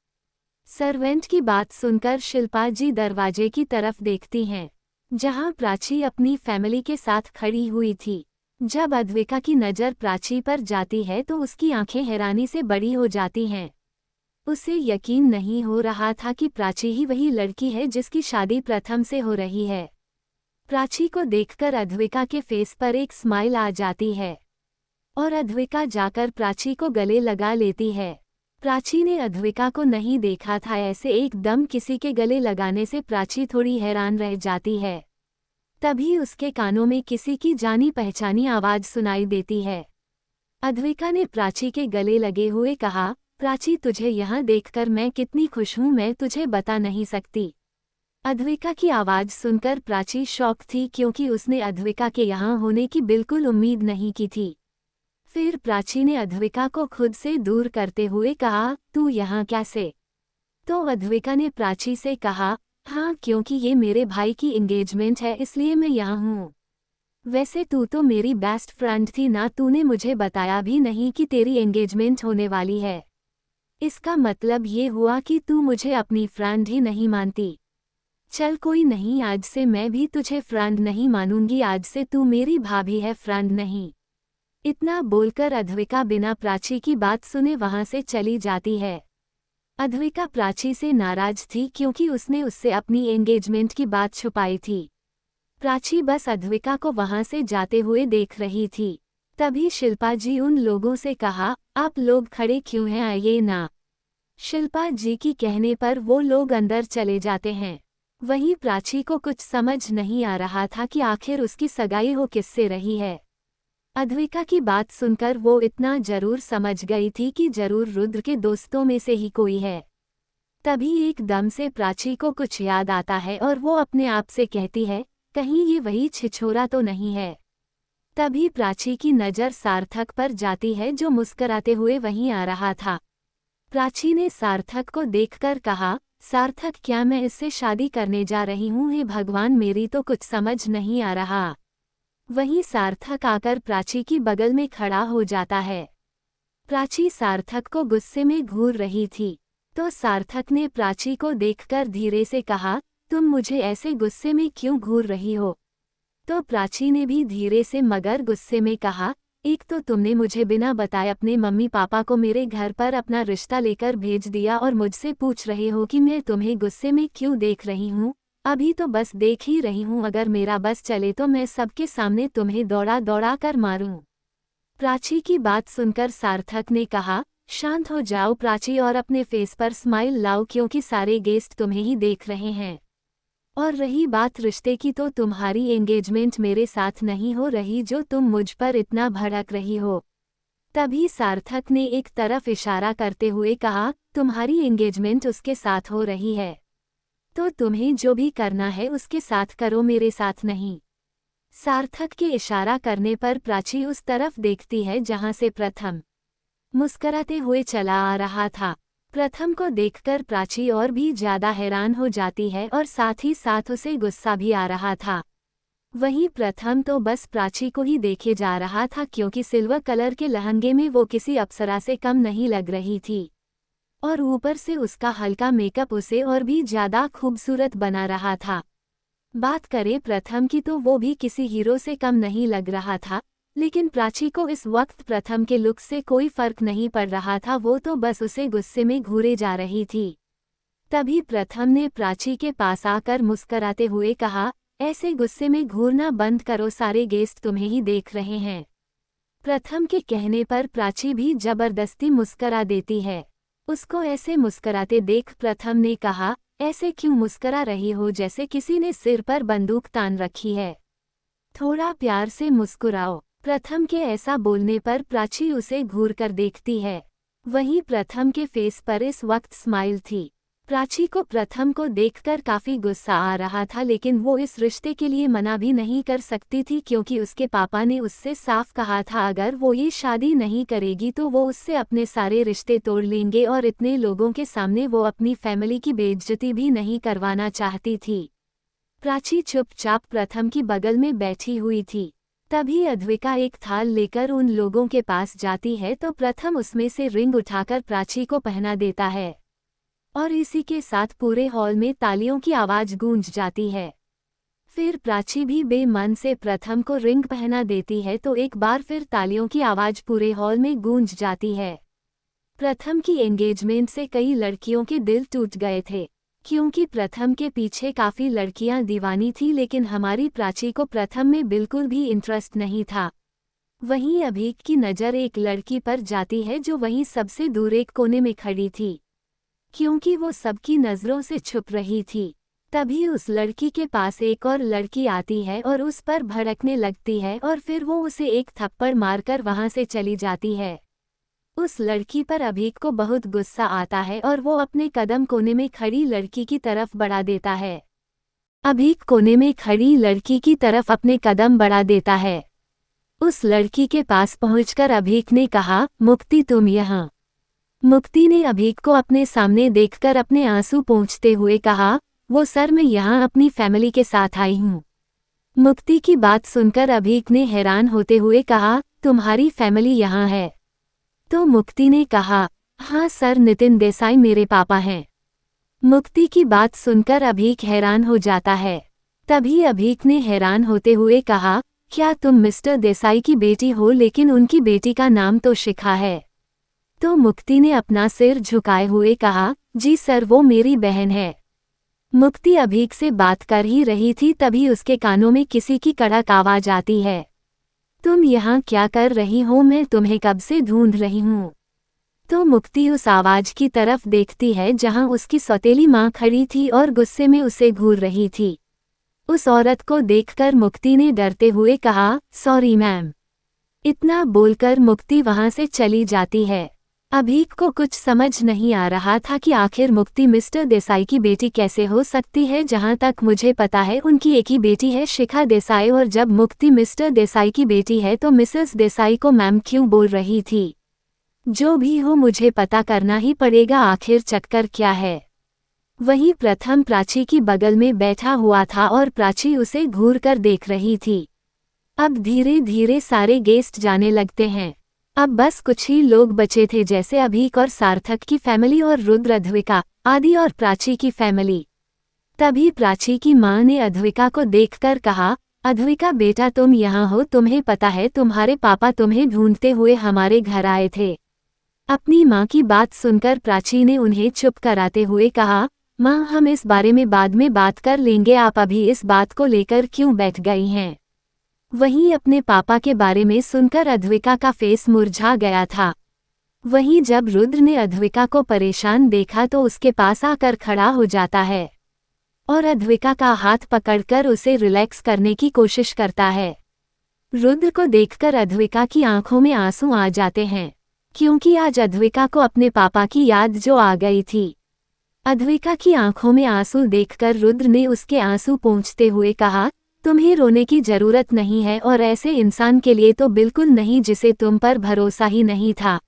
सर्वेंट की बात सुनकर शिल्पा जी दरवाजे की तरफ देखती हैं, जहां प्राची अपनी फैमिली के साथ खड़ी हुई थी। जब अद्विका की नज़र प्राची पर जाती है तो उसकी आंखें हैरानी से बड़ी हो जाती हैं। उसे यकीन नहीं हो रहा था कि प्राची ही वही लड़की है जिसकी शादी प्रथम से हो रही है। प्राची को देखकर अद्विका के फेस पर एक स्माइल आ जाती है और अद्विका जाकर प्राची को गले लगा लेती है। प्राची ने अद्विका को नहीं देखा था, ऐसे एकदम किसी के गले लगाने से प्राची थोड़ी हैरान रह जाती है। तभी उसके कानों में किसी की जानी पहचानी आवाज सुनाई देती है। अद्विका ने प्राची के गले लगे हुए कहा, प्राची तुझे यहाँ देखकर मैं कितनी खुश हूँ, मैं तुझे बता नहीं सकती। अद्विका की आवाज सुनकर प्राची शॉक थी, क्योंकि उसने अद्विका के यहाँ होने की बिल्कुल उम्मीद नहीं की थी। फिर प्राची ने अद्विका को खुद से दूर करते हुए कहा, तू यहाँ कैसे? तो अद्विका ने प्राची से कहा, हाँ, क्योंकि ये मेरे भाई की एंगेजमेंट है इसलिए मैं यहाँ हूँ। वैसे तू तो मेरी बेस्ट फ्रेंड थी ना, तूने मुझे बताया भी नहीं कि तेरी एंगेजमेंट होने वाली है। इसका मतलब ये हुआ कि तू मुझे अपनी फ्रेंड ही नहीं मानती। चल कोई नहीं, आज से मैं भी तुझे फ्रेंड नहीं मानूंगी, आज से तू मेरी भाभी है, फ्रेंड नहीं। इतना बोलकर अद्विका बिना प्राची की बात सुने वहां से चली जाती है। अद्विका प्राची से नाराज थी क्योंकि उसने उससे अपनी एंगेजमेंट की बात छुपाई थी। प्राची बस अद्विका को वहां से जाते हुए देख रही थी। तभी शिल्पा जी उन लोगों से कहा, आप लोग खड़े क्यों हैं, आइए ना। शिल्पा जी की कहने पर वो लोग अंदर चले जाते हैं। वहीं प्राची को कुछ समझ नहीं आ रहा था कि आखिर उसकी सगाई हो किससे रही है। अद्विका की बात सुनकर वो इतना जरूर समझ गई थी कि जरूर रुद्र के दोस्तों में से ही कोई है। तभी एकदम से प्राची को कुछ याद आता है और वो अपने आप से कहती है, कहीं ये वही छिछोरा तो नहीं है। तभी प्राची की नज़र सार्थक पर जाती है जो मुस्कराते हुए वहीं आ रहा था। प्राची ने सार्थक को देखकर कहा, सार्थक क्या मैं इससे शादी करने जा रही हूँ, हे भगवान मेरी तो कुछ समझ नहीं आ रहा। वहीं सार्थक आकर प्राची की बगल में खड़ा हो जाता है। प्राची सार्थक को गुस्से में घूर रही थी, तो सार्थक ने प्राची को देखकर धीरे से कहा, तुम मुझे ऐसे गुस्से में क्यों घूर रही हो। तो प्राची ने भी धीरे से मगर गुस्से में कहा, एक तो तुमने मुझे बिना बताए अपने मम्मी पापा को मेरे घर पर अपना रिश्ता लेकर भेज दिया और मुझसे पूछ रहे हो कि मैं तुम्हें गुस्से में क्यों देख रही हूँ। अभी तो बस देख ही रही हूँ, अगर मेरा बस चले तो मैं सबके सामने तुम्हें दौड़ा दौड़ा कर मारूं। प्राची की बात सुनकर सार्थक ने कहा, शांत हो जाओ प्राची और अपने फेस पर स्माइल लाओ क्योंकि सारे गेस्ट तुम्हें ही देख रहे हैं। और रही बात रिश्ते की तो तुम्हारी एंगेजमेंट मेरे साथ नहीं हो रही जो तुम मुझ पर इतना भड़क रही हो। तभी सार्थक ने एक तरफ इशारा करते हुए कहा, तुम्हारी एंगेजमेंट उसके साथ हो रही है तो तुम्हें जो भी करना है उसके साथ करो, मेरे साथ नहीं। सार्थक के इशारा करने पर प्राची उस तरफ देखती है जहां से प्रथम मुस्कराते हुए चला आ रहा था। प्रथम को देखकर प्राची और भी ज्यादा हैरान हो जाती है और साथ ही साथ उसे गुस्सा भी आ रहा था। वहीं प्रथम तो बस प्राची को ही देखे जा रहा था क्योंकि सिल्वर कलर के लहंगे में वो किसी अप्सरा से कम नहीं लग रही थी और ऊपर से उसका हल्का मेकअप उसे और भी ज्यादा खूबसूरत बना रहा था। बात करें प्रथम की तो वो भी किसी हीरो से कम नहीं लग रहा था, लेकिन प्राची को इस वक्त प्रथम के लुक से कोई फर्क नहीं पड़ रहा था, वो तो बस उसे गुस्से में घूरे जा रही थी। तभी प्रथम ने प्राची के पास आकर मुस्कराते हुए कहा, ऐसे गुस्से में घूरना बंद करो, सारे गेस्ट तुम्हें ही देख रहे हैं। प्रथम के कहने पर प्राची भी जबरदस्ती मुस्करा देती है। उसको ऐसे मुस्कराते देख प्रथम ने कहा, ऐसे क्यों मुस्करा रही हो जैसे किसी ने सिर पर बंदूक तान रखी है, थोड़ा प्यार से मुस्कुराओ। प्रथम के ऐसा बोलने पर प्राची उसे घूरकर देखती है। वहीं प्रथम के फेस पर इस वक्त स्माइल थी। प्राची को प्रथम को देखकर काफी गुस्सा आ रहा था, लेकिन वो इस रिश्ते के लिए मना भी नहीं कर सकती थी क्योंकि उसके पापा ने उससे साफ कहा था अगर वो ये शादी नहीं करेगी तो वो उससे अपने सारे रिश्ते तोड़ लेंगे और इतने लोगों के सामने वो अपनी फैमिली की बेइज्जती भी नहीं करवाना चाहती थी। प्राची चुपचाप प्रथम की बगल में बैठी हुई थी। तभी अद्विका एक थाल लेकर उन लोगों के पास जाती है तो प्रथम उसमें से रिंग उठाकर प्राची को पहना देता है और इसी के साथ पूरे हॉल में तालियों की आवाज गूंज जाती है। फिर प्राची भी बेमन से प्रथम को रिंग पहना देती है तो एक बार फिर तालियों की आवाज पूरे हॉल में गूंज जाती है। प्रथम की एंगेजमेंट से कई लड़कियों के दिल टूट गए थे क्योंकि प्रथम के पीछे काफी लड़कियां दीवानी थी, लेकिन हमारी प्राची को प्रथम में बिल्कुल भी इंटरेस्ट नहीं था। वहीं अभीक की नज़र एक लड़की पर जाती है जो वहीं सबसे दूर एक कोने में खड़ी थी क्योंकि वो सबकी नज़रों से छुप रही थी। तभी उस लड़की के पास एक और लड़की आती है और उस पर भड़कने लगती है और फिर वो उसे एक थप्पड़ मारकर वहां से चली जाती है। उस लड़की पर अभीक को बहुत गुस्सा आता है और वो अपने कदम कोने में खड़ी लड़की की तरफ बढ़ा देता है। अभीक कोने में खड़ी लड़की की तरफ अपने कदम बढ़ा देता है। उस लड़की के पास पहुंचकर अभीक ने कहा, मुक्ति तुम यहाँ। मुक्ति ने अभीक को अपने सामने देखकर अपने आंसू पोंछते हुए कहा, वो सर मैं यहाँ अपनी फैमिली के साथ आई हूँ। मुक्ति की बात सुनकर अभीक ने हैरान होते हुए कहा, तुम्हारी फैमिली यहाँ है? तो मुक्ति ने कहा, हाँ सर, नितिन देसाई मेरे पापा हैं। मुक्ति की बात सुनकर अभीक हैरान हो जाता है। तभी अभीक ने हैरान होते हुए कहा, क्या तुम मिस्टर देसाई की बेटी हो? लेकिन उनकी बेटी का नाम तो शिखा है। तो मुक्ति ने अपना सिर झुकाए हुए कहा, जी सर, वो मेरी बहन है। मुक्ति अभीक से बात कर ही रही थी, तभी उसके कानों में किसी की कड़क आवाज आती है, तुम यहाँ क्या कर रही हो? मैं तुम्हें कब से ढूंढ रही हूँ। तो मुक्ति उस आवाज की तरफ देखती है जहाँ उसकी सौतेली माँ खड़ी थी और गुस्से में उसे घूर रही थी। उस औरत को देखकर मुक्ति ने डरते हुए कहा, सॉरी मैम। इतना बोलकर मुक्ति वहां से चली जाती है। अभीक को कुछ समझ नहीं आ रहा था कि आखिर मुक्ति मिस्टर देसाई की बेटी कैसे हो सकती है। जहां तक मुझे पता है उनकी एक ही बेटी है, शिखा देसाई, और जब मुक्ति मिस्टर देसाई की बेटी है तो मिसेस देसाई को मैम क्यों बोल रही थी? जो भी हो मुझे पता करना ही पड़ेगा आखिर चक्कर क्या है। वहीं प्रथम प्राची की बगल में बैठा हुआ था और प्राची उसे घूर कर देख रही थी। अब धीरे धीरे सारे गेस्ट जाने लगते हैं। अब बस कुछ ही लोग बचे थे, जैसे अभीक और सार्थक की फैमिली और रुद्र, अद्विका, आदि और प्राची की फैमिली। तभी प्राची की मां ने अद्विका को देखकर कहा, अद्विका बेटा तुम यहाँ हो? तुम्हें पता है तुम्हारे पापा तुम्हें ढूंढते हुए हमारे घर आए थे। अपनी मां की बात सुनकर प्राची ने उन्हें चुप कराते हुए कहा, मां हम इस बारे में बाद में बात कर लेंगे, आप अभी इस बात को लेकर क्यों बैठ गई हैं? वहीं अपने पापा के बारे में सुनकर अद्विका का फेस मुरझा गया था। वहीं जब रुद्र ने अद्विका को परेशान देखा तो उसके पास आकर खड़ा हो जाता है और अद्विका का हाथ पकड़कर उसे रिलैक्स करने की कोशिश करता है। रुद्र को देखकर अद्विका की आंखों में आंसू आ जाते हैं, क्योंकि आज अद्विका को अपने पापा की याद जो आ गई थी। अद्विका की आंखों में आंसू देखकर रुद्र ने उसके आंसू पोंछते हुए कहा, तुम्हें रोने की जरूरत नहीं है, और ऐसे इंसान के लिए तो बिल्कुल नहीं जिसे तुम पर भरोसा ही नहीं था।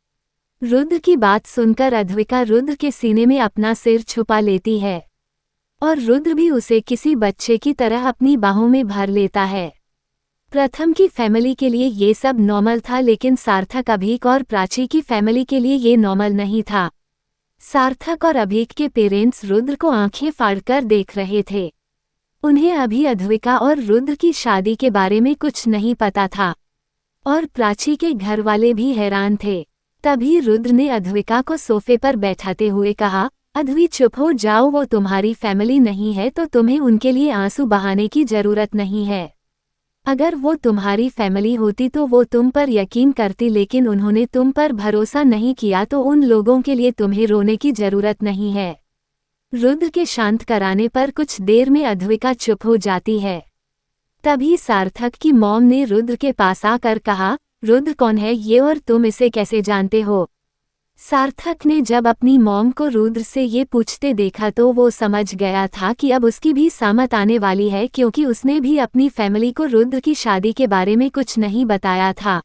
रुद्र की बात सुनकर अद्विका रुद्र के सीने में अपना सिर छुपा लेती है और रुद्र भी उसे किसी बच्चे की तरह अपनी बाहों में भर लेता है। प्रथम की फैमिली के लिए ये सब नॉर्मल था, लेकिन सार्थक, अभीक और प्राची की फैमिली के लिए ये नॉर्मल नहीं था। सार्थक और अभीक के पेरेंट्स रुद्र को आंखें फाड़कर देख रहे थे। उन्हें अभी अद्विका और रुद्र की शादी के बारे में कुछ नहीं पता था और प्राची के घर वाले भी हैरान थे। तभी रुद्र ने अद्विका को सोफे पर बैठाते हुए कहा, अद्वि चुप हो जाओ, वो तुम्हारी फैमिली नहीं है तो तुम्हें उनके लिए आंसू बहाने की जरूरत नहीं है। अगर वो तुम्हारी फैमिली होती तो वो तुम पर यकीन करती, लेकिन उन्होंने तुम पर भरोसा नहीं किया, तो उन लोगों के लिए तुम्हें रोने की जरूरत नहीं है। रुद्र के शांत कराने पर कुछ देर में अद्विका चुप हो जाती है। तभी सार्थक की मॉम ने रुद्र के पास आकर कहा, रुद्र कौन है ये और तुम इसे कैसे जानते हो? सार्थक ने जब अपनी मॉम को रुद्र से ये पूछते देखा तो वो समझ गया था कि अब उसकी भी सामत आने वाली है, क्योंकि उसने भी अपनी फैमिली को रुद्र की शादी के बारे में कुछ नहीं बताया था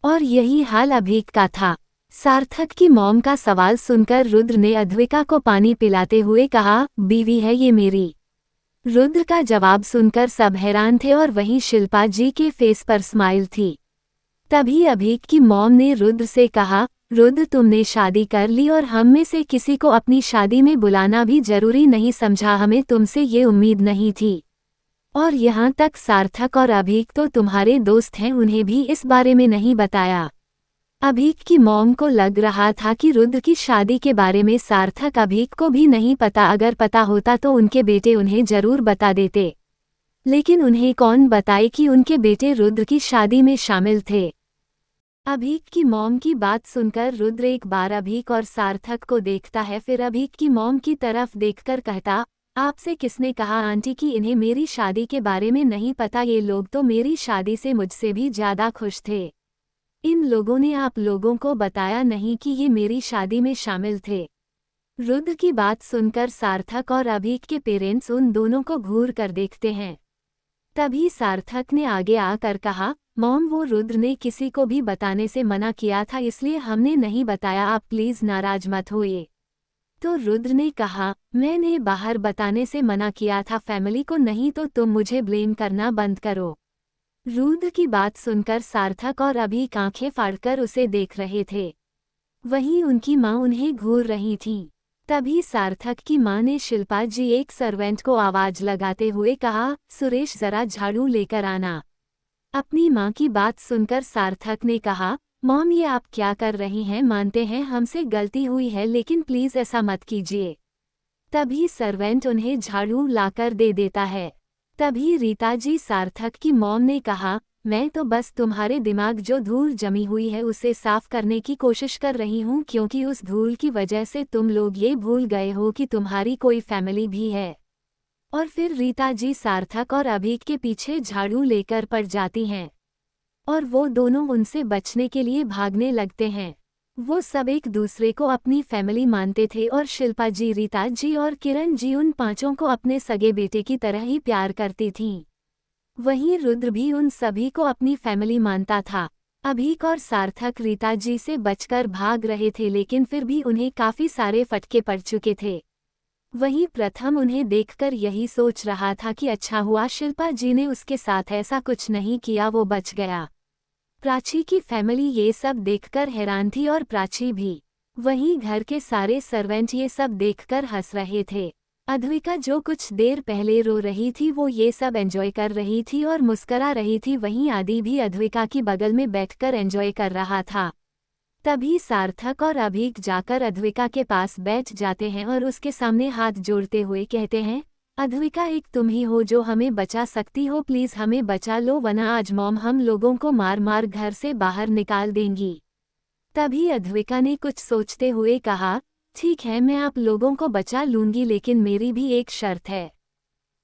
और यही हाल अभीक का था। सार्थक की मॉम का सवाल सुनकर रुद्र ने अद्विका को पानी पिलाते हुए कहा, बीवी है ये मेरी। रुद्र का जवाब सुनकर सब हैरान थे और वहीं शिल्पा जी के फेस पर स्माइल थी। तभी अभीक की मॉम ने रुद्र से कहा, रुद्र तुमने शादी कर ली और हम में से किसी को अपनी शादी में बुलाना भी जरूरी नहीं समझा, हमें तुमसे ये उम्मीद नहीं थी। और यहाँ तक सार्थक और अभीक तो तुम्हारे दोस्त हैं, उन्हें भी इस बारे में नहीं बताया। अभीक की मॉम को लग रहा था कि रुद्र की शादी के बारे में सार्थक अभीक को भी नहीं पता, अगर पता होता तो उनके बेटे उन्हें जरूर बता देते, लेकिन उन्हें कौन बताए कि उनके बेटे रुद्र की शादी में शामिल थे। अभीक की मॉम की बात सुनकर रुद्र एक बार अभीक और सार्थक को देखता है, फिर अभीक की मॉम की तरफ देखकर कहता, आपसे किसने कहा आंटी कि इन्हें मेरी शादी के बारे में नहीं पता? ये लोग तो मेरी शादी से मुझसे भी ज्यादा खुश थे। इन लोगों ने आप लोगों को बताया नहीं कि ये मेरी शादी में शामिल थे। रुद्र की बात सुनकर सार्थक और अभीक के पेरेंट्स उन दोनों को घूर कर देखते हैं। तभी सार्थक ने आगे आकर कहा, मॉम वो रुद्र ने किसी को भी बताने से मना किया था, इसलिए हमने नहीं बताया, आप प्लीज नाराज मत होइए। तो रुद्र ने कहा, मैंने बाहर बताने से मना किया था फैमिली को, नहीं तो तुम मुझे ब्लेम करना बंद करो। रुद्र की बात सुनकर सार्थक और अभीक आंखें फाड़कर उसे देख रहे थे। वहीं उनकी माँ उन्हें घूर रही थी। तभी सार्थक की माँ ने शिल्पा जी एक सर्वेंट को आवाज लगाते हुए कहा, सुरेश जरा झाड़ू लेकर आना। अपनी माँ की बात सुनकर सार्थक ने कहा, मॉम ये आप क्या कर रही हैं, मानते हैं हमसे गलती हुई है लेकिन प्लीज ऐसा मत कीजिए। तभी सर्वेंट उन्हें झाड़ू लाकर दे देता है। तभी रीता जी सार्थक की मॉम ने कहा, मैं तो बस तुम्हारे दिमाग जो धूल जमी हुई है उसे साफ करने की कोशिश कर रही हूँ, क्योंकि उस धूल की वजह से तुम लोग ये भूल गए हो कि तुम्हारी कोई फैमिली भी है। और फिर रीता जी सार्थक और अभीक के पीछे झाड़ू लेकर पड़ जाती हैं और वो दोनों उनसे बचने के लिए भागने लगते हैं। वो सब एक दूसरे को अपनी फैमिली मानते थे और शिल्पा जी, रीता जी और किरण जी उन पांचों को अपने सगे बेटे की तरह ही प्यार करती थीं। वहीं रुद्र भी उन सभी को अपनी फैमिली मानता था। अभीक और सार्थक रीता जी से बचकर भाग रहे थे लेकिन फिर भी उन्हें काफी सारे फटके पड़ चुके थे। वहीं प्रथम उन्हें देखकर यही सोच रहा था कि अच्छा हुआ शिल्पा जी ने उसके साथ ऐसा कुछ नहीं किया, वो बच गया। प्राची की फैमिली ये सब देखकर हैरान थी और प्राची भी। वहीं घर के सारे सर्वेंट ये सब देखकर हंस रहे थे। अद्विका जो कुछ देर पहले रो रही थी वो ये सब एंजॉय कर रही थी और मुस्करा रही थी। वहीं आदि भी अद्विका की बगल में बैठकर एंजॉय कर रहा था। तभी सार्थक और अभीक जाकर अद्विका के पास बैठ जाते हैं और उसके सामने हाथ जोड़ते हुए कहते हैं, अद्विका एक तुम ही हो जो हमें बचा सकती हो, प्लीज हमें बचा लो वरना आज मॉम हम लोगों को मार मार घर से बाहर निकाल देंगी। तभी अद्विका ने कुछ सोचते हुए कहा, ठीक है मैं आप लोगों को बचा लूंगी लेकिन मेरी भी एक शर्त है।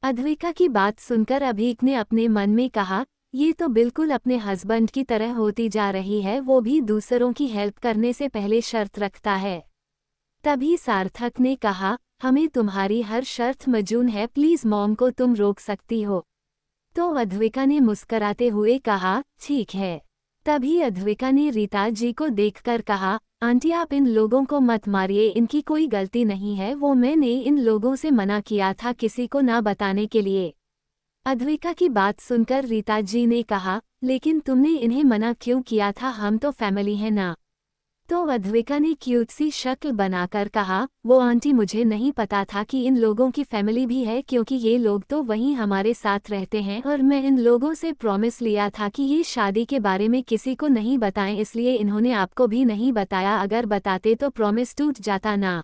अद्विका की बात सुनकर अभीक ने अपने मन में कहा, ये तो बिल्कुल अपने हस्बैंड की तरह होती जा रही है, वो भी दूसरों की हेल्प करने से पहले शर्त रखता है। तभी सार्थक ने कहा, हमें तुम्हारी हर शर्त मंजूर है, प्लीज मॉम को तुम रोक सकती हो। तो अद्विका ने मुस्कराते हुए कहा, ठीक है। तभी अद्विका ने रीता जी को देखकर कहा, आंटी आप इन लोगों को मत मारिए, इनकी कोई गलती नहीं है, वो मैंने इन लोगों से मना किया था किसी को ना बताने के लिए। अद्विका की बात सुनकर रीता जी ने कहा, लेकिन तुमने इन्हें मना क्यों किया था, हम तो फैमिली हैं ना। तो अद्विका ने क्यूट सी शक्ल बनाकर कहा, वो आंटी मुझे नहीं पता था कि इन लोगों की फैमिली भी है, क्योंकि ये लोग तो वहीं हमारे साथ रहते हैं और मैं इन लोगों से प्रॉमिस लिया था कि ये शादी के बारे में किसी को नहीं बताएं, इसलिए इन्होंने आपको भी नहीं बताया, अगर बताते तो प्रॉमिस टूट जाता ना।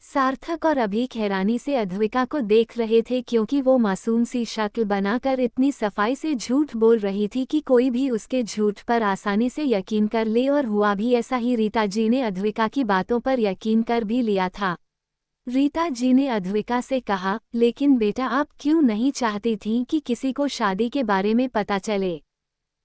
सार्थक और अभीक हैरानी से अद्विका को देख रहे थे क्योंकि वो मासूम सी शक्ल बनाकर इतनी सफाई से झूठ बोल रही थी कि कोई भी उसके झूठ पर आसानी से यकीन कर ले, और हुआ भी ऐसा ही। रीता जी ने अद्विका की बातों पर यकीन कर भी लिया था। रीता जी ने अद्विका से कहा, लेकिन बेटा आप क्यों नहीं चाहती थीं कि किसी को शादी के बारे में पता चले।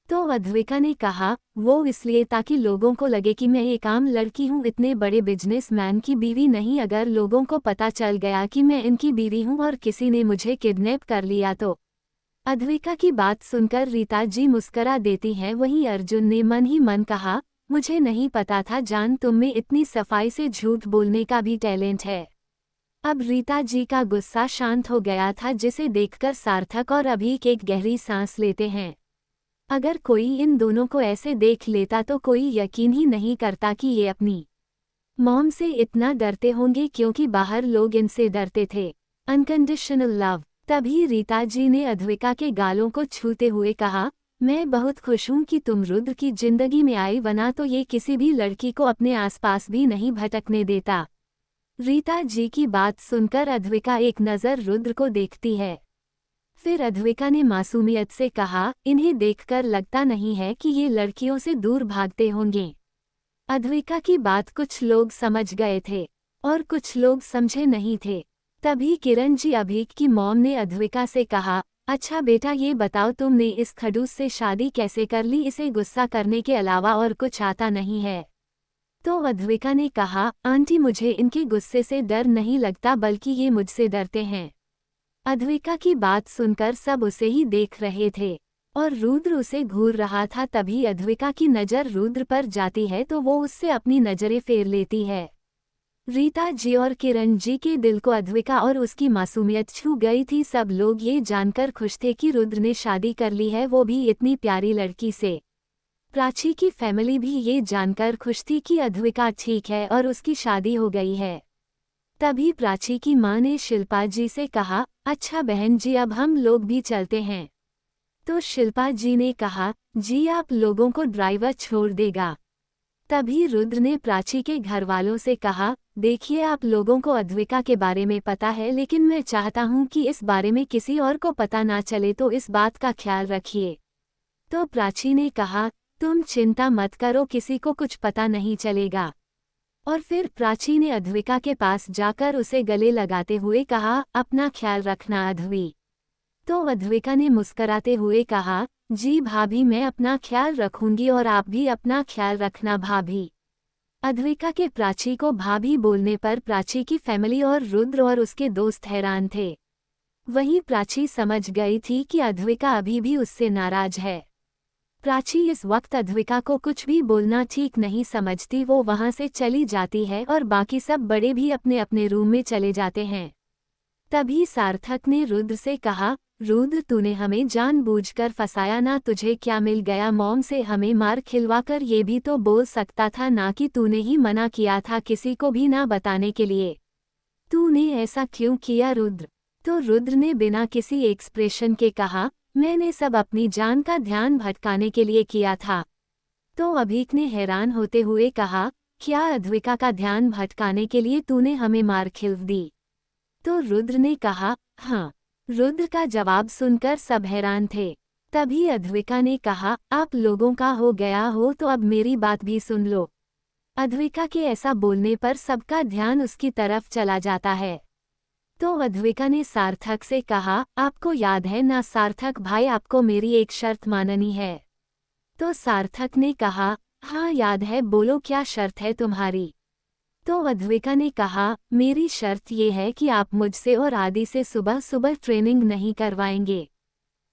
तो अद्विका ने कहा, वो इसलिए ताकि लोगों को लगे कि मैं एक आम लड़की हूँ, इतने बड़े बिजनेसमैन की बीवी नहीं, अगर लोगों को पता चल गया कि मैं इनकी बीवी हूँ और किसी ने मुझे किडनैप कर लिया तो। अद्विका की बात सुनकर रीता जी मुस्करा देती हैं। वहीं अर्जुन ने मन ही मन कहा, मुझे नहीं पता था जान तुम में इतनी सफाई से झूठ बोलने का भी टैलेंट है। अब रीता जी का गुस्सा शांत हो गया था, जिसे देखकर सार्थक और अभीक एक गहरी सांस लेते हैं। अगर कोई इन दोनों को ऐसे देख लेता तो कोई यकीन ही नहीं करता कि ये अपनी मॉम से इतना डरते होंगे, क्योंकि बाहर लोग इनसे डरते थे। Unconditional love. तभी रीता जी ने अद्विका के गालों को छूते हुए कहा, मैं बहुत खुश हूँ कि तुम रुद्र की जिंदगी में आई, वरना तो ये किसी भी लड़की को अपने आसपास भी नहीं भटकने देता। रीता जी की बात सुनकर अद्विका एक नज़र रुद्र को देखती है। फिर अद्विका ने मासूमियत से कहा, इन्हें देखकर लगता नहीं है कि ये लड़कियों से दूर भागते होंगे। अद्विका की बात कुछ लोग समझ गए थे और कुछ लोग समझे नहीं थे। तभी किरण जी अभीक की मॉम ने अद्विका से कहा, अच्छा बेटा ये बताओ तुमने इस खड़ूस से शादी कैसे कर ली, इसे गुस्सा करने के अलावा और कुछ आता नहीं है। तो अद्विका ने कहा, आंटी मुझे इनके गुस्से से डर नहीं लगता, बल्कि ये मुझसे डरते हैं। अद्विका की बात सुनकर सब उसे ही देख रहे थे और रुद्र उसे घूर रहा था। तभी अद्विका की नज़र रुद्र पर जाती है तो वो उससे अपनी नज़रें फेर लेती है। रीता जी और किरण जी के दिल को अद्विका और उसकी मासूमियत छू गई थी। सब लोग ये जानकर खुश थे कि रुद्र ने शादी कर ली है, वो भी इतनी प्यारी लड़की से। प्राची की फैमिली भी ये जानकर खुश थी कि अद्विका ठीक है और उसकी शादी हो गई है। तभी प्राची की मां ने शिल्पा जी से कहा, अच्छा बहन जी अब हम लोग भी चलते हैं। तो शिल्पा जी ने कहा, जी आप लोगों को ड्राइवर छोड़ देगा। तभी रुद्र ने प्राची के घर वालों से कहा, देखिए आप लोगों को अद्विका के बारे में पता है, लेकिन मैं चाहता हूं कि इस बारे में किसी और को पता ना चले, तो इस बात का ख्याल रखिए। तो प्राची ने कहा, तुम चिंता मत करो, किसी को कुछ पता नहीं चलेगा। और फिर प्राची ने अद्विका के पास जाकर उसे गले लगाते हुए कहा, अपना ख्याल रखना अद्वी। तो अद्विका ने मुस्कराते हुए कहा, जी भाभी मैं अपना ख्याल रखूंगी और आप भी अपना ख्याल रखना भाभी। अद्विका के प्राची को भाभी बोलने पर प्राची की फैमिली और रुद्र और उसके दोस्त हैरान थे। वहीं प्राची समझ गई थी कि अद्विका अभी भी उससे नाराज है। प्राची इस वक्त अद्विका को कुछ भी बोलना ठीक नहीं समझती। वो वहां से चली जाती है और बाकी सब बड़े भी अपने अपने रूम में चले जाते हैं। तभी सार्थक ने रुद्र से कहा, रुद्र तूने हमें जानबूझकर फंसाया ना, तुझे क्या मिल गया मॉम से हमें मार खिलवाकर, ये भी तो बोल सकता था ना कि तूने ही मना किया था किसी को भी ना बताने के लिए। तूने ऐसा क्यों किया रुद्र? तो रुद्र ने बिना किसी एक्सप्रेशन के कहा, मैंने सब अपनी जान का ध्यान भटकाने के लिए किया था। तो अभीक ने हैरान होते हुए कहा, क्या अद्विका का ध्यान भटकाने के लिए तूने हमें मार खिलव दी? तो रुद्र ने कहा, हाँ। रुद्र का जवाब सुनकर सब हैरान थे। तभी अद्विका ने कहा, आप लोगों का हो गया हो तो अब मेरी बात भी सुन लो। अद्विका के ऐसा बोलने पर सबका ध्यान उसकी तरफ चला जाता है। तो अद्विका ने सार्थक से कहा, आपको याद है ना सार्थक भाई, आपको मेरी एक शर्त माननी है। तो सार्थक ने कहा, हाँ याद है, बोलो क्या शर्त है तुम्हारी? तो अद्विका ने कहा, मेरी शर्त ये है कि आप मुझसे और आदि से सुबह सुबह ट्रेनिंग नहीं करवाएंगे।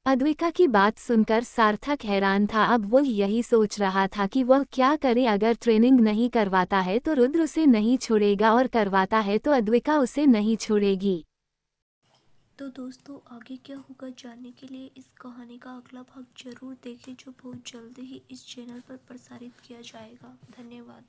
अद्विका की बात सुनकर सार्थक हैरान था। अब वो यही सोच रहा था कि वह क्या करे। अगर ट्रेनिंग नहीं करवाता है तो रुद्र उसे नहीं छोड़ेगा और करवाता है तो अद्विका उसे नहीं छोड़ेगी। तो दोस्तों आगे क्या होगा जानने के लिए इस कहानी का अगला भाग जरूर देखें, जो बहुत जल्दी ही इस चैनल पर प्रसारित किया जाएगा। धन्यवाद।